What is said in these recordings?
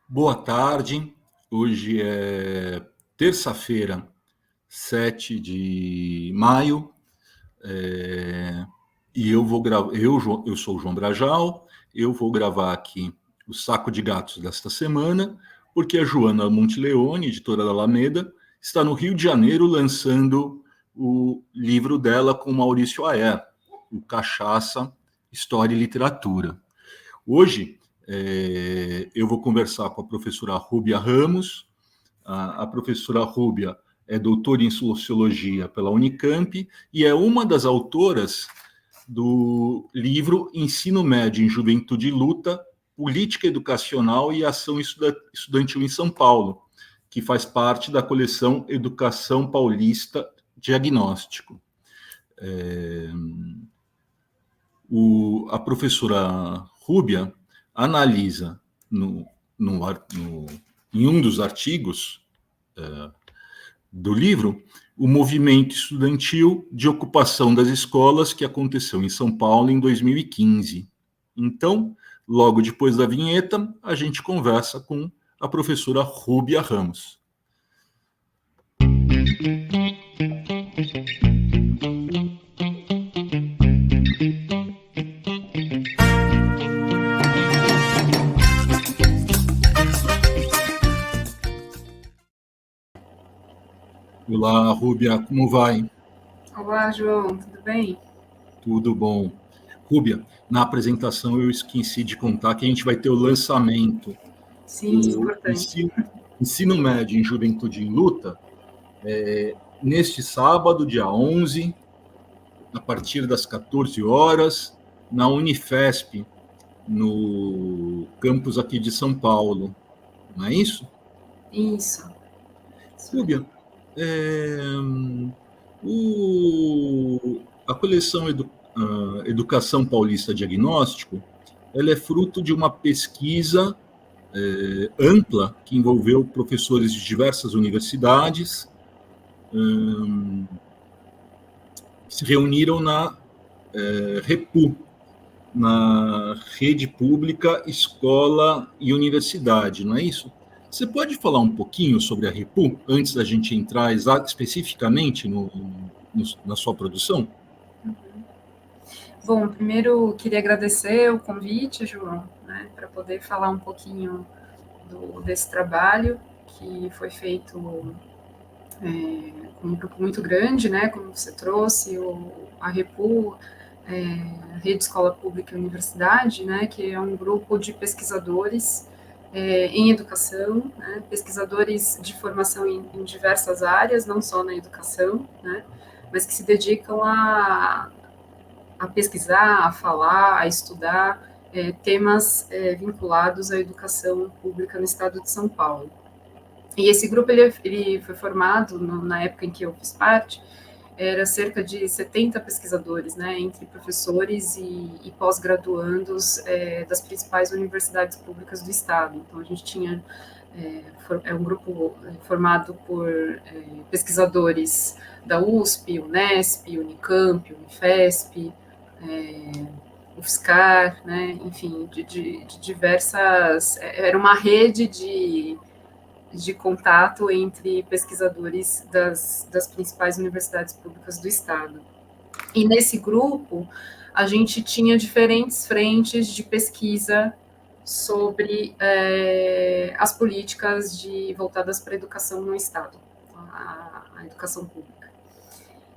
Boa tarde. Hoje é terça-feira, 7 de maio, e eu vou gravar. Eu sou o João Brajal, eu vou gravar aqui o Saco de Gatos desta semana, porque a Joana Monteleone, editora da Alameda, está no Rio de Janeiro lançando o livro dela com Maurício Aer, o Cachaça, História e Literatura. Hoje, eu vou conversar com a professora Rúbia Ramos. A professora Rúbia é doutora em Sociologia pela Unicamp e é uma das autoras do livro Ensino Médio em Juventude e Luta, Política Educacional e Ação Estudantil em São Paulo, que faz parte da coleção Educação Paulista Diagnóstico. A professora Rúbia analisa em um dos artigos do livro o movimento estudantil de ocupação das escolas que aconteceu em São Paulo em 2015. Então, logo depois da vinheta, a gente conversa com a professora Rúbia Ramos. Olá, Rúbia, como vai? Olá, João, tudo bem? Tudo bom. Rúbia, na apresentação eu esqueci de contar que a gente vai ter o lançamento Sim, do importante. Ensino Médio em Juventude em Luta, neste sábado, dia 11, a partir das 14 horas, na Unifesp, no campus aqui de São Paulo. Não é isso? Isso. Rúbia, a coleção Educação Paulista Diagnóstico, ela é fruto de uma pesquisa ampla que envolveu professores de diversas universidades, que se reuniram na REPU, na Rede Pública, Escola e Universidade, não é isso? Você pode falar um pouquinho sobre a REPU, antes da gente entrar especificamente na sua produção? Bom, primeiro queria agradecer o convite, João, né, para poder falar um pouquinho desse trabalho que foi feito com um grupo muito grande, né, como você trouxe, a REPU, a Rede Escola Pública e Universidade, né, que é um grupo de pesquisadores em educação, né, pesquisadores de formação em diversas áreas, não só na educação, né, mas que se dedicam a pesquisar, a falar, a estudar temas vinculados à educação pública no estado de São Paulo. E esse grupo ele foi formado na época em que eu fiz parte, era cerca de 70 pesquisadores, né, entre professores e pós-graduandos das principais universidades públicas do estado. Então a gente tinha um grupo formado por pesquisadores da USP, Unesp, Unicamp, Unifesp, UFSCar, né, enfim, de diversas. Era uma rede de contato entre pesquisadores das principais universidades públicas do estado. E nesse grupo, a gente tinha diferentes frentes de pesquisa sobre as políticas voltadas para a educação no estado, a educação pública.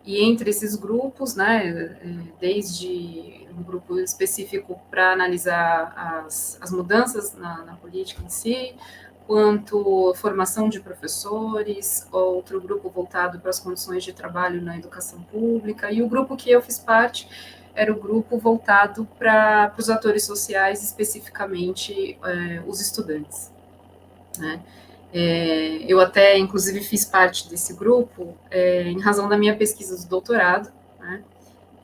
E entre esses grupos, né, desde um grupo específico para analisar as mudanças na política em si, quanto formação de professores, outro grupo voltado para as condições de trabalho na educação pública, e o grupo que eu fiz parte era o grupo voltado para os atores sociais, especificamente os estudantes, né? Eu até, inclusive, fiz parte desse grupo em razão da minha pesquisa de doutorado, né,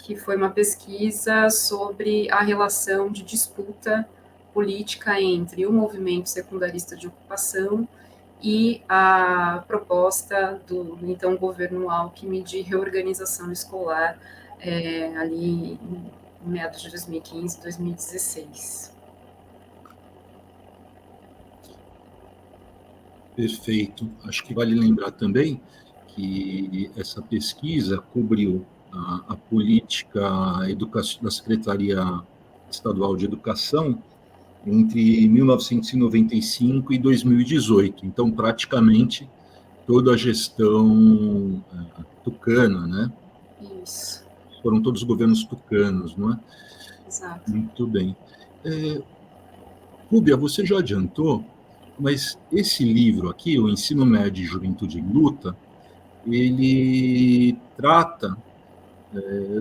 que foi uma pesquisa sobre a relação de disputa política entre o movimento secundarista de ocupação e a proposta do então governo Alckmin de reorganização escolar ali em meados de 2015, 2016. Perfeito. Acho que vale lembrar também que essa pesquisa cobriu a política da Secretaria Estadual de Educação entre 1995 e 2018. Então, praticamente toda a gestão tucana, né? Isso. Foram todos os governos tucanos, não é? Exato. Muito bem. Rúbia, você já adiantou, mas esse livro aqui, O Ensino Médio e Juventude em Luta, ele trata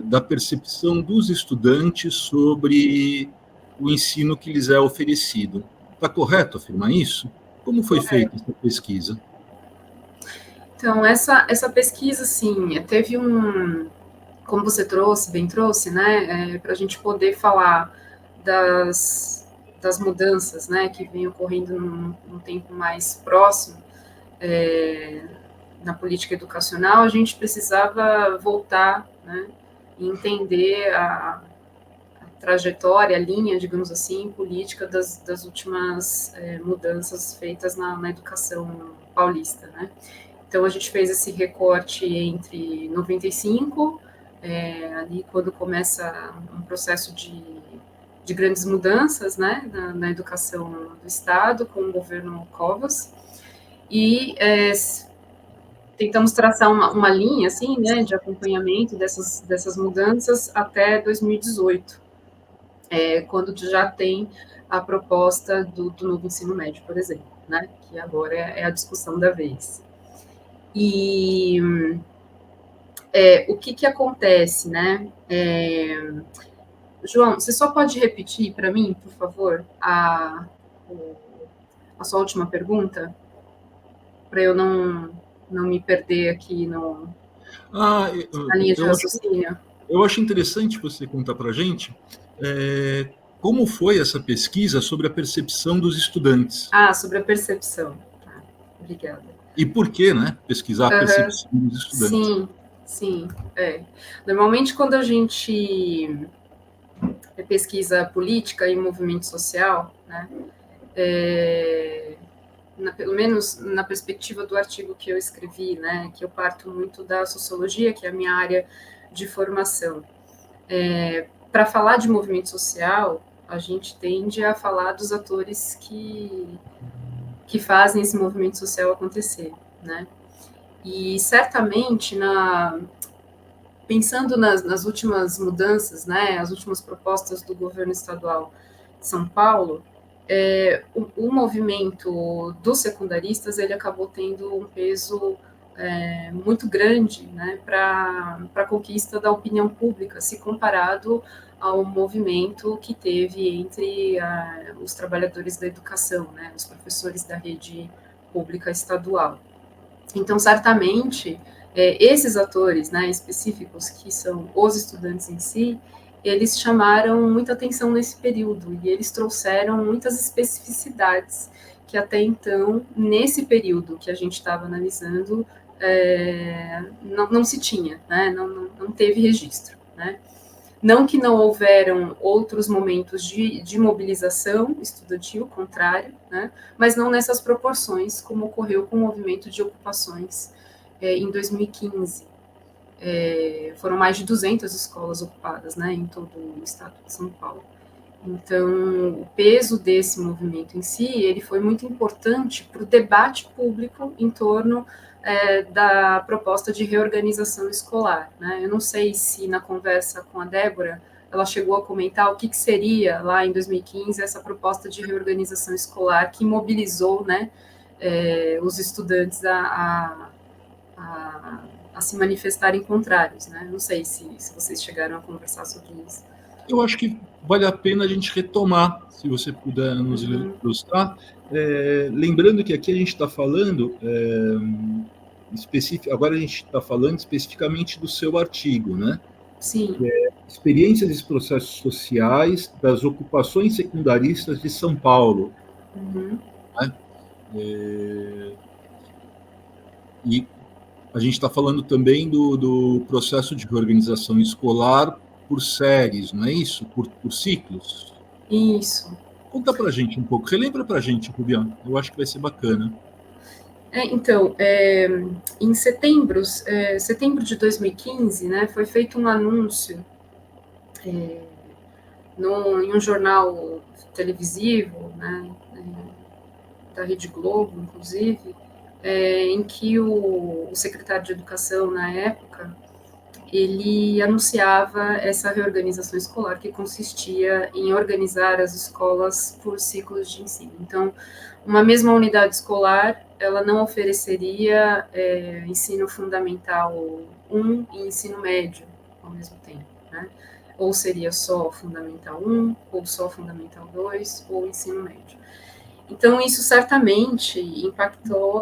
da percepção dos estudantes sobre o ensino que lhes é oferecido. Está correto afirmar isso? Como foi feita essa pesquisa? Então, essa pesquisa, sim, teve como você bem trouxe, né, para a gente poder falar das mudanças, né, que vêm ocorrendo num tempo mais próximo, na política educacional, a gente precisava voltar, né, e entender a trajetória, a linha, digamos assim, política das últimas mudanças feitas na educação paulista, né. Então, a gente fez esse recorte entre 95, ali quando começa um processo de grandes mudanças, né, na educação do Estado, com o governo Covas, e tentamos traçar uma linha, assim, né, de acompanhamento dessas mudanças até 2018, quando já tem a proposta do novo ensino médio, por exemplo, né, que agora é a discussão da vez. E o que acontece, né? João, você só pode repetir para mim, por favor, a sua última pergunta, para eu não me perder aqui na linha de raciocínio? Eu acho interessante você contar para a gente como foi essa pesquisa sobre a percepção dos estudantes. Sobre a percepção. Tá, obrigada. E por que, né? Pesquisar a percepção dos estudantes. Sim. Normalmente, quando a gente pesquisa política e movimento social, né, pelo menos na perspectiva do artigo que eu escrevi, né, que eu parto muito da sociologia, que é a minha área de formação. Para falar de movimento social, a gente tende a falar dos atores que fazem esse movimento social acontecer, né? E certamente, pensando nas últimas mudanças, né, as últimas propostas do governo estadual de São Paulo, o movimento dos secundaristas ele acabou tendo um peso muito grande, né, para a conquista da opinião pública, se comparado ao movimento que teve entre os trabalhadores da educação, né, os professores da rede pública estadual. Então, certamente, esses atores, né, específicos, que são os estudantes em si, eles chamaram muita atenção nesse período e eles trouxeram muitas especificidades que até então, nesse período que a gente estava analisando, não se tinha, né, não teve registro, né. Não que não houveram outros momentos de mobilização estudantil, contrário, né, mas não nessas proporções, como ocorreu com o movimento de ocupações em 2015. Foram mais de 200 escolas ocupadas, né, em todo o estado de São Paulo. Então, o peso desse movimento em si, ele foi muito importante para o debate público em torno da proposta de reorganização escolar, né? Eu não sei se na conversa com a Débora ela chegou a comentar o que seria lá em 2015 essa proposta de reorganização escolar que mobilizou, né, os estudantes a se manifestarem contrários, né? Não sei se vocês chegaram a conversar sobre isso. Eu acho que vale a pena a gente retomar, se você puder nos ilustrar. Lembrando que aqui a gente está falando agora a gente está falando especificamente do seu artigo, né? Sim. Experiências e processos sociais das ocupações secundaristas de São Paulo. Né? E a gente está falando também do processo de reorganização escolar por séries, não é isso? Por ciclos? Isso. Conta para a gente um pouco, relembra para a gente, Rubião, eu acho que vai ser bacana. Em setembro de 2015, né, foi feito um anúncio em um jornal televisivo, né, da Rede Globo, inclusive, em que o secretário de Educação, na época, ele anunciava essa reorganização escolar, que consistia em organizar as escolas por ciclos de ensino. Então, uma mesma unidade escolar, ela não ofereceria ensino fundamental 1 e ensino médio ao mesmo tempo, né? Ou seria só fundamental 1, ou só fundamental 2, ou ensino médio. Então, isso certamente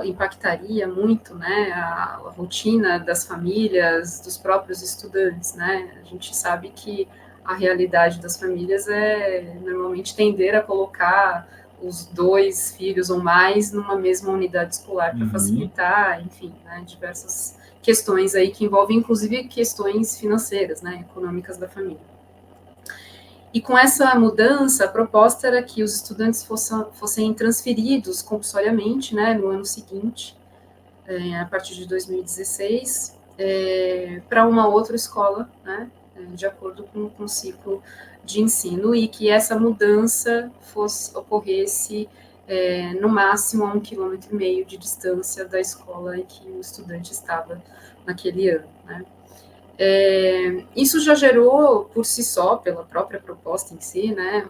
impactaria muito, né, a rotina das famílias, dos próprios estudantes, né? A gente sabe que a realidade das famílias é normalmente tender a colocar os 2 filhos ou mais numa mesma unidade escolar para facilitar, enfim, né, diversas questões aí que envolvem, inclusive, questões financeiras, né, econômicas da família. E com essa mudança, a proposta era que os estudantes fossem transferidos compulsoriamente, né, no ano seguinte, a partir de 2016, para uma outra escola, né, de acordo com o ciclo de ensino, e que essa mudança ocorresse no máximo a 1,5 km de distância da escola em que o estudante estava naquele ano, né. Isso já gerou, por si só, pela própria proposta em si, né,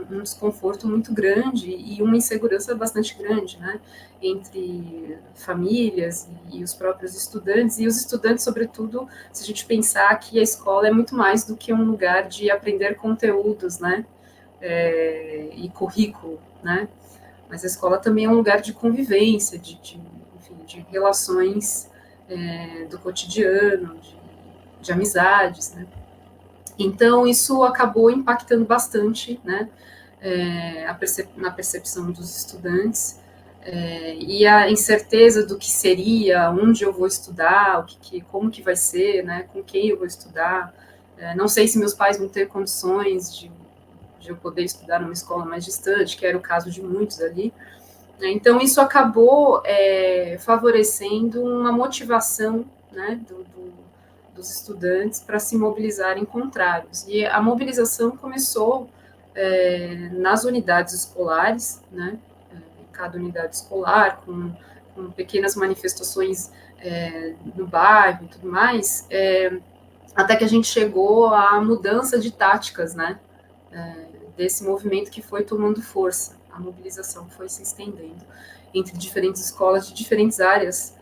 um desconforto muito grande e uma insegurança bastante grande, né, entre famílias e os próprios estudantes, e os estudantes, sobretudo, se a gente pensar que a escola é muito mais do que um lugar de aprender conteúdos, né, e currículo, né, mas a escola também é um lugar de convivência, enfim, de relações do cotidiano, de amizades, né? Então, isso acabou impactando bastante, né, na percepção dos estudantes, e a incerteza do que seria, onde eu vou estudar, como que vai ser, né, com quem eu vou estudar, não sei se meus pais vão ter condições de eu poder estudar numa escola mais distante, que era o caso de muitos ali. Então, isso acabou favorecendo uma motivação, né, dos estudantes para se mobilizarem contrários. E a mobilização começou nas unidades escolares, né, em cada unidade escolar, com pequenas manifestações no bairro e tudo mais, até que a gente chegou à mudança de táticas, né, desse movimento que foi tomando força. A mobilização foi se estendendo entre diferentes escolas de diferentes áreas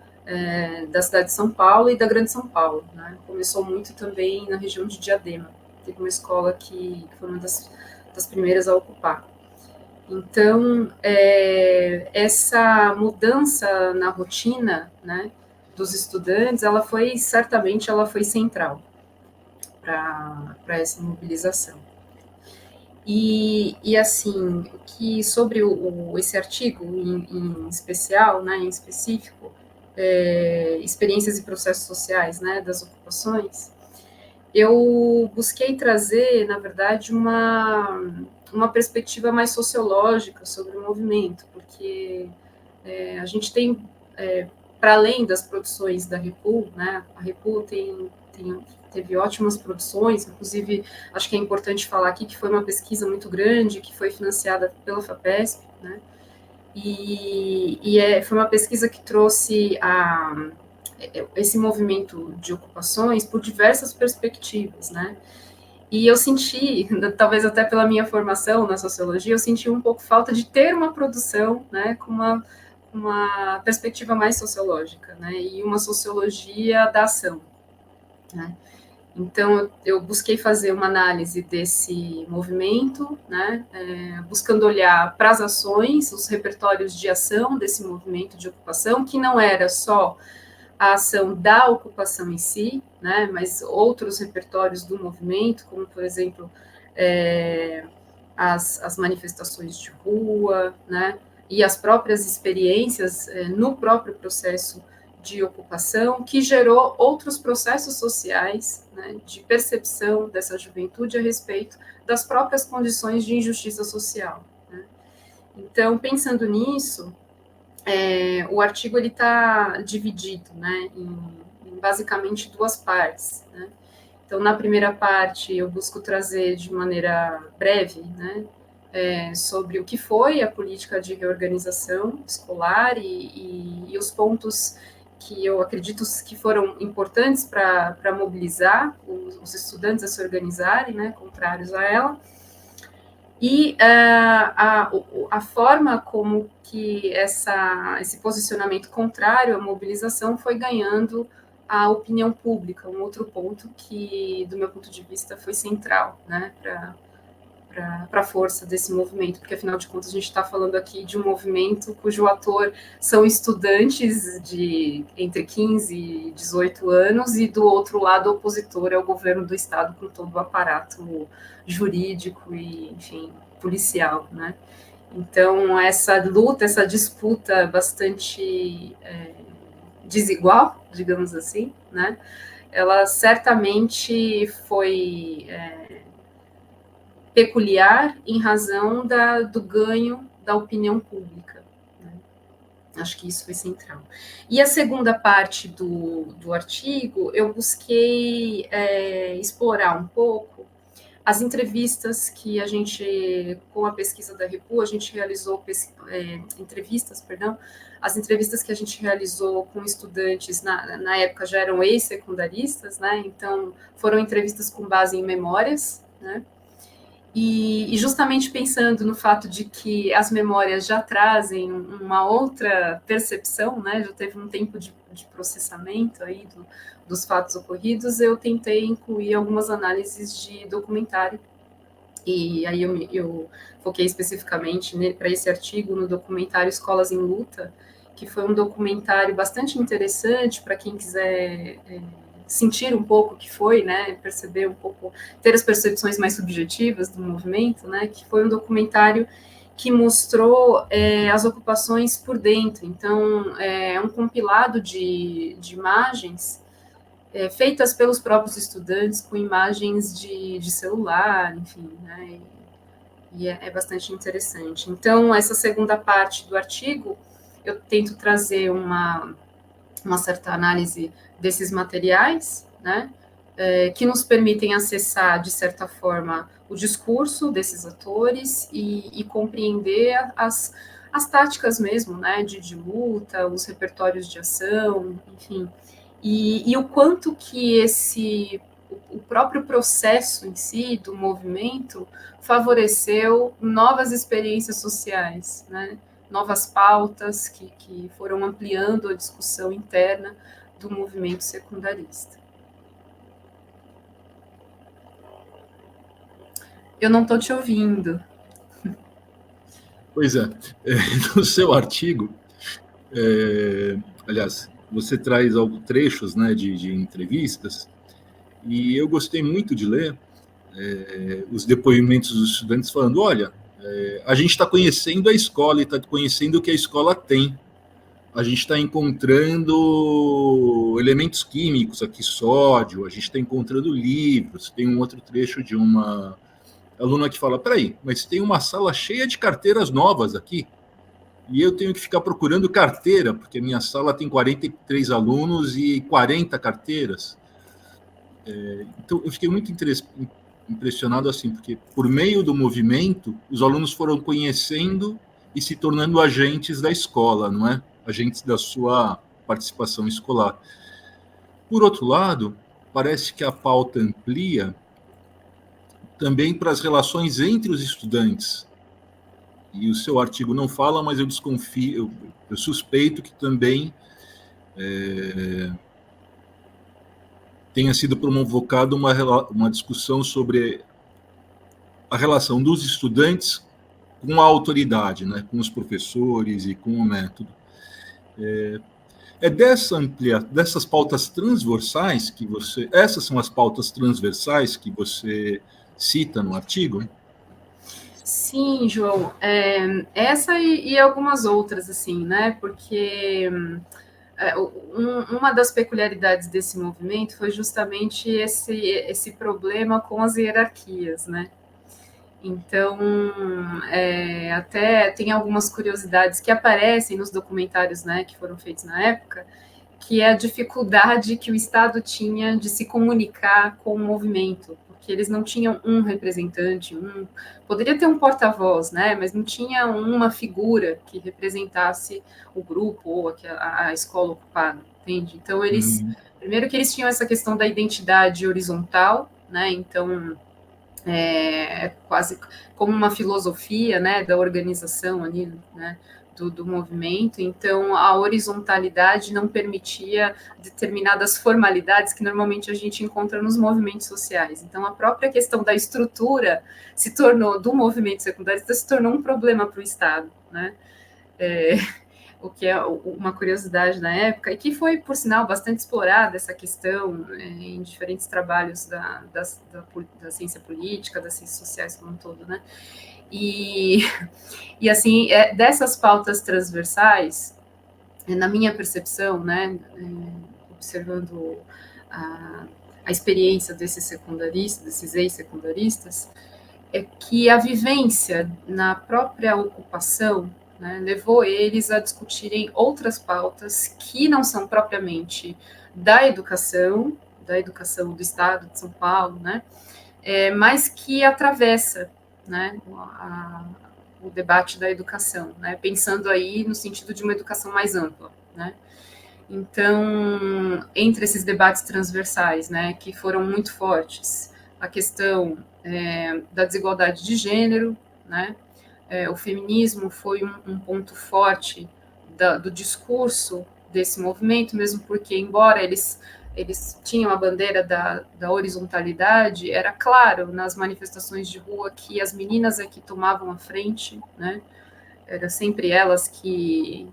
da cidade de São Paulo e da Grande São Paulo, né? Começou muito também na região de Diadema. Teve uma escola que foi uma das primeiras a ocupar. Então, essa mudança na rotina, né, dos estudantes, ela foi central para essa mobilização. E assim, que sobre esse artigo em especial, né, em específico, experiências e processos sociais, né, das ocupações, eu busquei trazer, na verdade, uma perspectiva mais sociológica sobre o movimento, porque a gente tem, para além das produções da Repul, né, a Repul teve ótimas produções, inclusive, acho que é importante falar aqui que foi uma pesquisa muito grande, que foi financiada pela FAPESP, né, foi uma pesquisa que trouxe esse movimento de ocupações por diversas perspectivas, né, e eu senti, talvez até pela minha formação na sociologia, eu senti um pouco falta de ter uma produção, né, com uma perspectiva mais sociológica, né, e uma sociologia da ação, né. Então, eu busquei fazer uma análise desse movimento, né, buscando olhar para as ações, os repertórios de ação desse movimento de ocupação, que não era só a ação da ocupação em si, né, mas outros repertórios do movimento, como, por exemplo, as manifestações de rua, né, e as próprias experiências no próprio processo de ocupação, que gerou outros processos sociais, né, de percepção dessa juventude a respeito das próprias condições de injustiça social, né. Então, pensando nisso, o artigo está dividido, né, em basicamente duas partes, né? Então, na primeira parte, eu busco trazer de maneira breve, né, sobre o que foi a política de reorganização escolar e os pontos que eu acredito que foram importantes para mobilizar os estudantes a se organizarem, né, contrários a ela, e a forma como que esse posicionamento contrário à mobilização foi ganhando a opinião pública, um outro ponto que, do meu ponto de vista, foi central, né, para a força desse movimento, porque, afinal de contas, a gente está falando aqui de um movimento cujo ator são estudantes de entre 15 e 18 anos, e do outro lado, o opositor é o governo do Estado, com todo o aparato jurídico e, enfim, policial, né? Então, essa luta, essa disputa bastante desigual, digamos assim, né? Ela certamente foi peculiar em razão do ganho da opinião pública. Né? Acho que isso foi central. E a segunda parte do artigo, eu busquei explorar um pouco as entrevistas que a gente, com a pesquisa da Repu, a gente realizou as entrevistas que a gente realizou com estudantes, na época já eram ex-secundaristas, né? Então foram entrevistas com base em memórias, né? E justamente pensando no fato de que as memórias já trazem uma outra percepção, né? Já teve um tempo de processamento aí dos fatos ocorridos, eu tentei incluir algumas análises de documentário. E aí eu foquei especificamente para esse artigo no documentário Escolas em Luta, que foi um documentário bastante interessante para quem quiser sentir um pouco o que foi, né, perceber um pouco, ter as percepções mais subjetivas do movimento, né, que foi um documentário que mostrou as ocupações por dentro. Então, é um compilado de imagens feitas pelos próprios estudantes, com imagens de celular, enfim, né, e é bastante interessante. Então, essa segunda parte do artigo, eu tento trazer uma certa análise desses materiais, né, que nos permitem acessar, de certa forma, o discurso desses atores e compreender as táticas mesmo, né, de luta, os repertórios de ação, enfim, e o quanto que o próprio processo em si, do movimento, favoreceu novas experiências sociais, né, novas pautas que foram ampliando a discussão interna do movimento secundarista. Eu não estou te ouvindo. Pois é, no seu artigo, aliás, você traz trechos, né, de entrevistas, e eu gostei muito de ler os depoimentos dos estudantes falando, olha, a gente está conhecendo a escola e está conhecendo o que a escola tem. A gente está encontrando elementos químicos aqui, sódio, a gente está encontrando livros. Tem um outro trecho de uma aluna que fala, peraí, mas tem uma sala cheia de carteiras novas aqui, e eu tenho que ficar procurando carteira, porque minha sala tem 43 alunos e 40 carteiras. Então, eu fiquei muito impressionado assim, porque por meio do movimento, os alunos foram conhecendo e se tornando agentes da escola, não é? Agentes da sua participação escolar. Por outro lado, parece que a pauta amplia também para as relações entre os estudantes. E o seu artigo não fala, mas eu desconfio, eu suspeito que também tenha sido provocada uma discussão sobre a relação dos estudantes com a autoridade, né, com os professores e com o método. Dessas pautas transversais que essas são as pautas transversais que você cita no artigo? Sim, João, essa e algumas outras, assim, né, porque uma das peculiaridades desse movimento foi justamente esse problema com as hierarquias, né, Então, até tem algumas curiosidades que aparecem nos documentários, né, que foram feitos na época, que é a dificuldade que o Estado tinha de se comunicar com o movimento, porque eles não tinham um representante, poderia ter um porta-voz, né, mas não tinha uma figura que representasse o grupo ou a escola ocupada, entende? Então, primeiro que eles tinham essa questão da identidade horizontal, né, então quase como uma filosofia, né, da organização ali, né, do movimento. Então, a horizontalidade não permitia determinadas formalidades que normalmente a gente encontra nos movimentos sociais. Então, a própria questão da estrutura do movimento secundarista se tornou um problema para o Estado, né? O que é uma curiosidade na época, e que foi, por sinal, bastante explorada essa questão em diferentes trabalhos da ciência política, das ciências sociais como um todo, né? E assim, dessas pautas transversais, na minha percepção, né, observando a experiência desses secundaristas, desses ex-secundaristas, é que a vivência na própria ocupação, né, levou eles a discutirem outras pautas que não são propriamente da educação do Estado de São Paulo, né, mas que atravessa, né, o debate da educação, né, pensando aí no sentido de uma educação mais ampla, né. Então, entre esses debates transversais, né, que foram muito fortes, a questão da desigualdade de gênero, né, o feminismo foi um ponto forte do discurso desse movimento, mesmo porque, embora eles tinham a bandeira da horizontalidade, era claro nas manifestações de rua que as meninas é que tomavam a frente, né? Era sempre elas que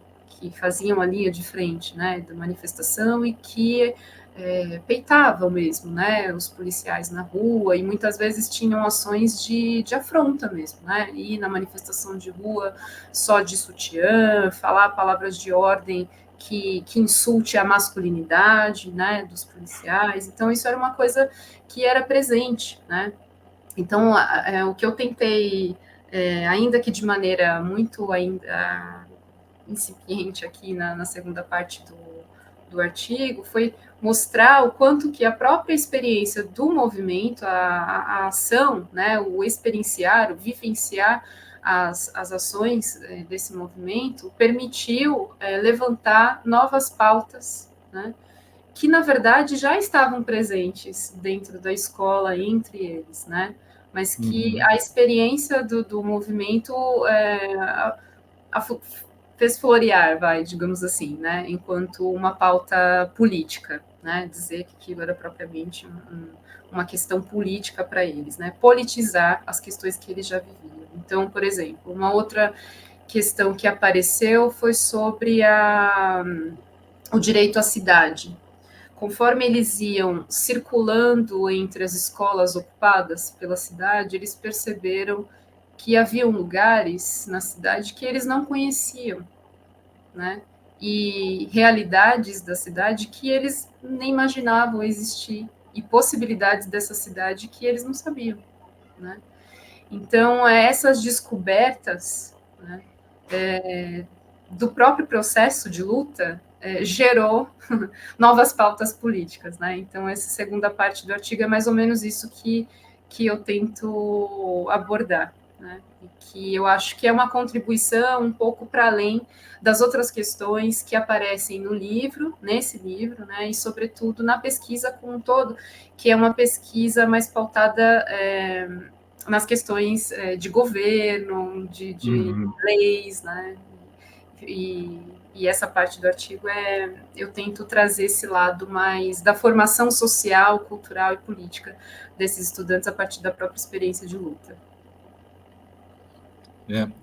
faziam a linha de frente, né, da manifestação e que peitavam mesmo, né, os policiais na rua, e muitas vezes tinham ações de afronta mesmo, né, ir na manifestação de rua só de sutiã, falar palavras de ordem que insulte a masculinidade, né, dos policiais. Então, isso era uma coisa que era presente, né. Então, o que eu tentei, ainda que de maneira muito ainda incipiente aqui na segunda parte do artigo, foi mostrar o quanto que a própria experiência do movimento, a ação, né, o experienciar, o vivenciar as ações desse movimento, permitiu levantar novas pautas, né, que, na verdade, já estavam presentes dentro da escola, entre eles, né, mas que a experiência do movimento fez florear, digamos assim, né, enquanto uma pauta política, né, dizer que aquilo era propriamente uma questão política para eles, né, politizar as questões que eles já viviam. Então, por exemplo, uma outra questão que apareceu foi sobre o direito à cidade. Conforme eles iam circulando entre as escolas ocupadas pela cidade, eles perceberam que haviam lugares na cidade que eles não conheciam, né? E realidades da cidade que eles nem imaginavam existir, e possibilidades dessa cidade que eles não sabiam, né? Então, essas descobertas, né, do próprio processo de luta gerou novas pautas políticas, né? Então, essa segunda parte do artigo é mais ou menos isso que eu tento abordar, né? E que eu acho que é uma contribuição um pouco para além das outras questões que aparecem no livro, nesse livro, né? E, sobretudo, na pesquisa como um todo, que é uma pesquisa mais pautada nas questões de governo, de leis, né? E essa parte do artigo eu tento trazer esse lado mais da formação social, cultural e política desses estudantes a partir da própria experiência de luta.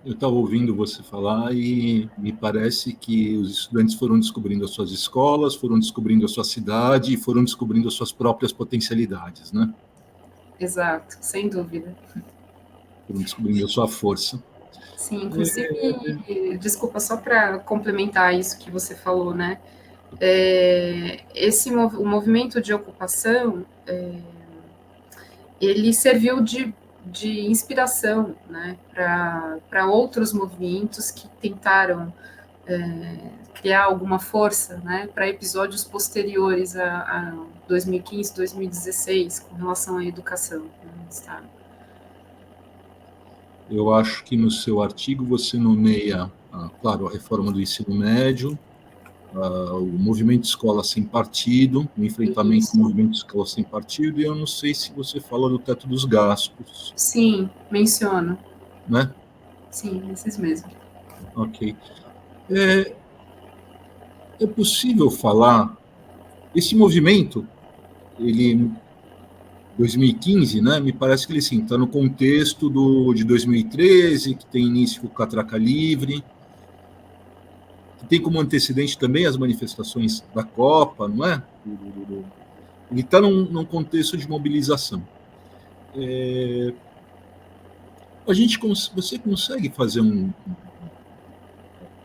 Eu estava ouvindo você falar e me parece que os estudantes foram descobrindo as suas escolas, foram descobrindo a sua cidade e foram descobrindo as suas próprias potencialidades, né? Exato, sem dúvida. Foram descobrindo a sua força. Sim, inclusive, desculpa, só para complementar isso que você falou, né? O movimento de ocupação, ele serviu de inspiração, né, para outros movimentos que tentaram criar alguma força, né, para episódios posteriores a 2015, 2016, com relação à educação no Estado. Eu acho que no seu artigo você nomeia, claro, a reforma do ensino médio, o movimento escola sem partido, o enfrentamento Isso. ao movimento escola sem partido, e eu não sei se você fala do teto dos gastos. Sim, menciono. Né? Sim, esses mesmos. Ok. É possível falar, esse movimento, ele, 2015, né, me parece que ele está no contexto de 2013, que tem início com o Catraca Livre, que tem como antecedente também as manifestações da Copa, não é? Ele está num contexto de mobilização. Você consegue fazer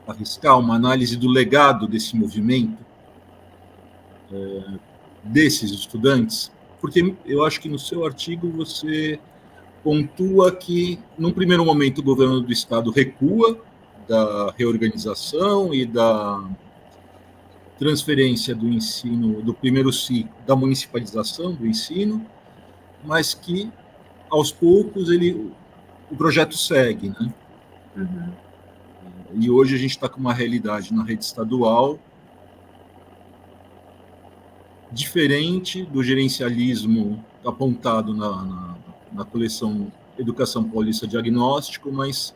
arriscar uma análise do legado desse movimento, desses estudantes? Porque eu acho que no seu artigo você pontua que, num primeiro momento, o governo do Estado recua da reorganização e da transferência do ensino, do primeiro ciclo, da municipalização do ensino, mas que, aos poucos, o projeto segue, né? Uhum. E hoje a gente está com uma realidade na rede estadual diferente do gerencialismo apontado na coleção Educação Paulista Diagnóstico, mas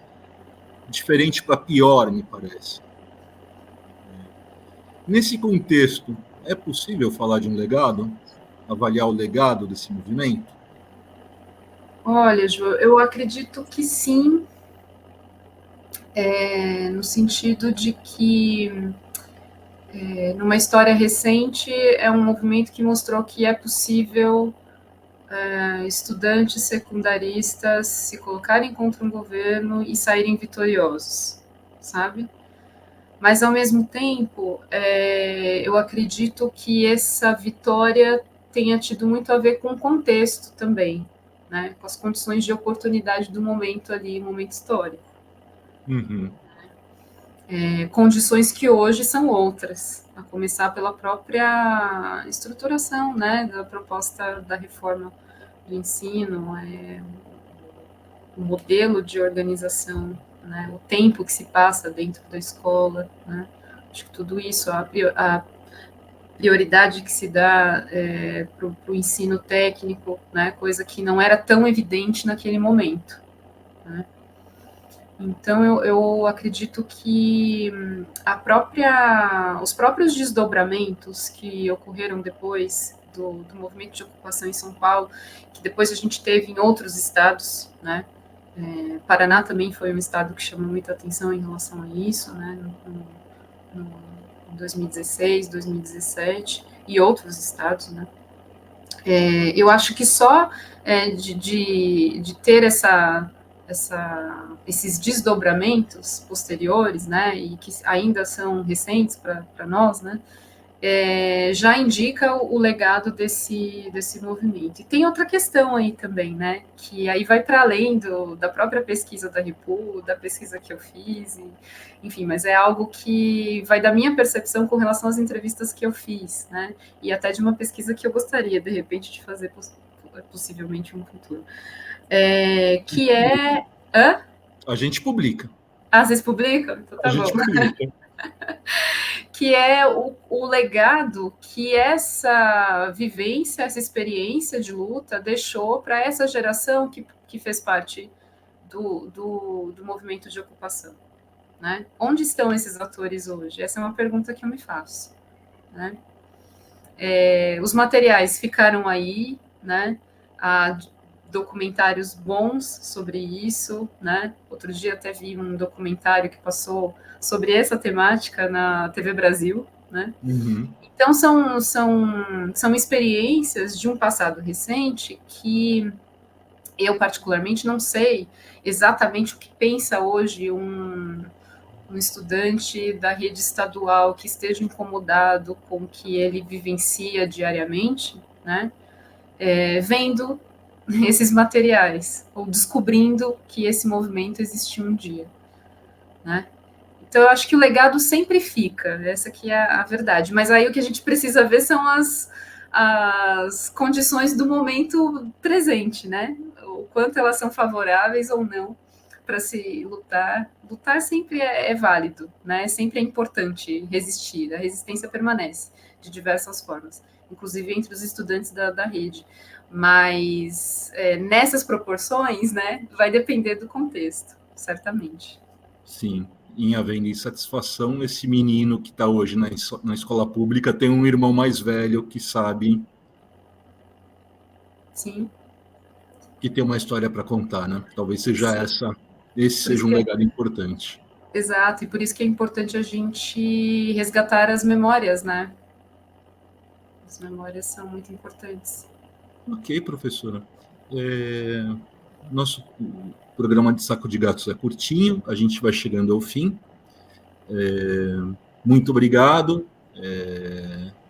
diferente para pior, me parece. Nesse contexto, é possível falar de um legado? Avaliar o legado desse movimento? Olha, Ju, eu acredito que sim, no sentido de que, numa história recente, é um movimento que mostrou que é possível estudantes secundaristas se colocarem contra um governo e saírem vitoriosos, sabe? Mas, ao mesmo tempo, eu acredito que essa vitória tenha tido muito a ver com o contexto também, né? Com as condições de oportunidade do momento ali, momento histórico. Uhum. Condições que hoje são outras, a começar pela própria estruturação, né, da proposta da reforma do ensino, o modelo de organização, né, o tempo que se passa dentro da escola, né, acho que tudo isso, a prioridade que se dá para o ensino técnico, né, coisa que não era tão evidente naquele momento, né. Então, eu acredito que os próprios desdobramentos que ocorreram depois do movimento de ocupação em São Paulo, que depois a gente teve em outros estados, né? Paraná também foi um estado que chamou muita atenção em relação a isso, né? Em 2016, 2017 e outros estados, né? Eu acho que só de ter esses desdobramentos posteriores, né, e que ainda são recentes para nós, né, já indica o legado desse movimento. E tem outra questão aí também, né, que aí vai para além da própria pesquisa da Ripu, da pesquisa que eu fiz, enfim, mas é algo que vai da minha percepção com relação às entrevistas que eu fiz, né, e até de uma pesquisa que eu gostaria, de repente, de fazer possivelmente no futuro. Que é... Hã? A gente publica. Vocês publicam? Então A tá bom. gente publica. Que é o legado que essa vivência, essa experiência de luta deixou para essa geração que fez parte do movimento de ocupação. Né? Onde estão esses atores hoje? Essa é uma pergunta que eu me faço. Né? Os materiais ficaram aí, né? Há documentários bons sobre isso, né? Outro dia até vi um documentário que passou sobre essa temática na TV Brasil, né? Uhum. Então são experiências de um passado recente que eu particularmente não sei exatamente o que pensa hoje um estudante da rede estadual que esteja incomodado com o que ele vivencia diariamente, né? Vendo esses materiais, ou descobrindo que esse movimento existiu um dia, né? Então, eu acho que o legado sempre fica, essa aqui é a verdade. Mas aí o que a gente precisa ver são as condições do momento presente, né? O quanto elas são favoráveis ou não para se lutar. Lutar sempre é válido, né? Sempre é importante resistir. A resistência permanece de diversas formas, inclusive entre os estudantes da rede. Mas nessas proporções, né, vai depender do contexto, certamente. Sim, em havendo insatisfação, esse menino que está hoje na escola pública tem um irmão mais velho que sabe Sim. que tem uma história para contar, né? Talvez seja esse Por isso seja um que legado importante. exato, e por isso que é importante a gente resgatar as memórias, né? As memórias são muito importantes. Ok, professora. Nosso programa de Saco de Gatos é curtinho, a gente vai chegando ao fim. Muito obrigado.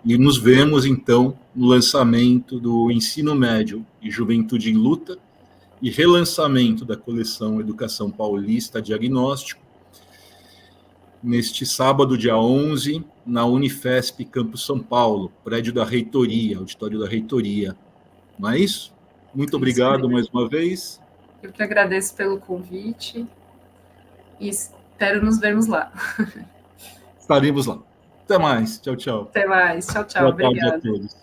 E nos vemos, então, no lançamento do Ensino Médio e Juventude em Luta e relançamento da coleção Educação Paulista Diagnóstico, neste sábado, dia 11, na Unifesp Campus São Paulo, prédio da Reitoria, auditório da Reitoria. Não é isso? Muito Isso obrigado mesmo. mais uma vez. Eu que agradeço pelo convite e espero nos vermos lá. Estaremos lá. Até mais. Tchau, tchau. Até mais. Tchau, tchau. Boa tarde a Obrigada. todos.